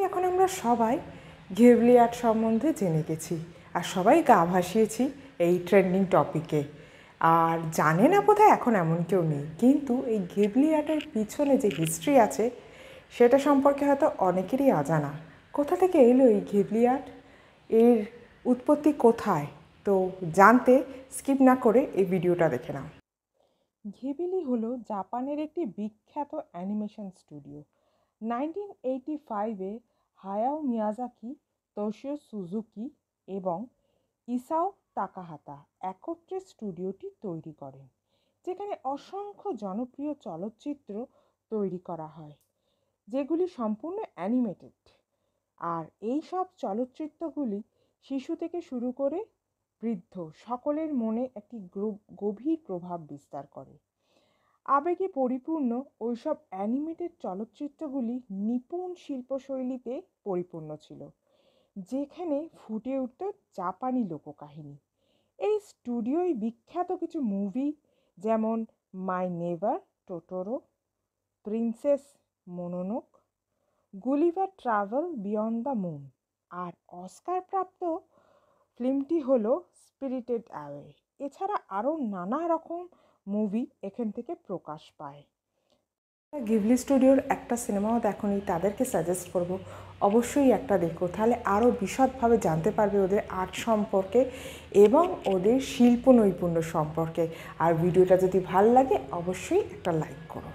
এখন আমরা সবাই ঘিবলি আর্ট সম্বন্ধে জেনে গেছি আর সবাই গা ভাসিয়েছি এই ট্রেন্ডিং টপিকে। আর জানে না বোধহয় এখন এমন কেউ নেই, কিন্তু এই ঘিবলি আর্টের পিছনে যে হিস্ট্রি আছে সেটা সম্পর্কে হয়তো অনেকেরই অজানা। কোথা থেকে এলো এই ঘিবলি আর্ট, এর উৎপত্তি কোথায়? তো জানতে স্কিপ না করে এই ভিডিওটা দেখে নাও। ঘিবলি হলো জাপানের একটি বিখ্যাত অ্যানিমেশন স্টুডিও। 1985-এ হায়াও মিয়াজাকি, তোশিও সুজুকি এবং ইসাও তাকাহাতা একত্রে স্টুডিওটি তৈরি করেন, যেখানে অসংখ্য জনপ্রিয় চলচ্চিত্র তৈরি করা হয়, যেগুলি সম্পূর্ণ অ্যানিমেটেড। আর এই সব চলচ্চিত্রগুলি শিশু থেকে শুরু করে বৃদ্ধ সকলের মনে একটি গভীর প্রভাব বিস্তার করে। আবেগে পরিপূর্ণ ওইসব অ্যানিমেটেড চলচ্চিত্রগুলি নিপুণ শিল্পশৈলীতে পরিপূর্ণ ছিল, যেখানে ফুটে উঠত জাপানি লোককাহিনী। এই স্টুডিওয় বিখ্যাত কিছু মুভি যেমন my neighbour Totoro, princess Mononoke, Gulliver travel beyond the moon, আর অস্কার প্রাপ্ত ফিল্মটি হলো স্পিরিটেড অ্যাওয়ে। এছাড়া আরও নানা রকম মুভি এখান থেকে প্রকাশ পায়। ঘিবলি স্টুডিওর একটা সিনেমাও দেখোনি, তাদেরকে সাজেস্ট করব অবশ্যই একটা দেখো, তাহলে আরও বিশদভাবে জানতে পারবে ওদের আর্ট সম্পর্কে এবং ওদের শিল্প নৈপুণ্য সম্পর্কে। আর ভিডিওটা যদি ভালো লাগে অবশ্যই একটা লাইক করো।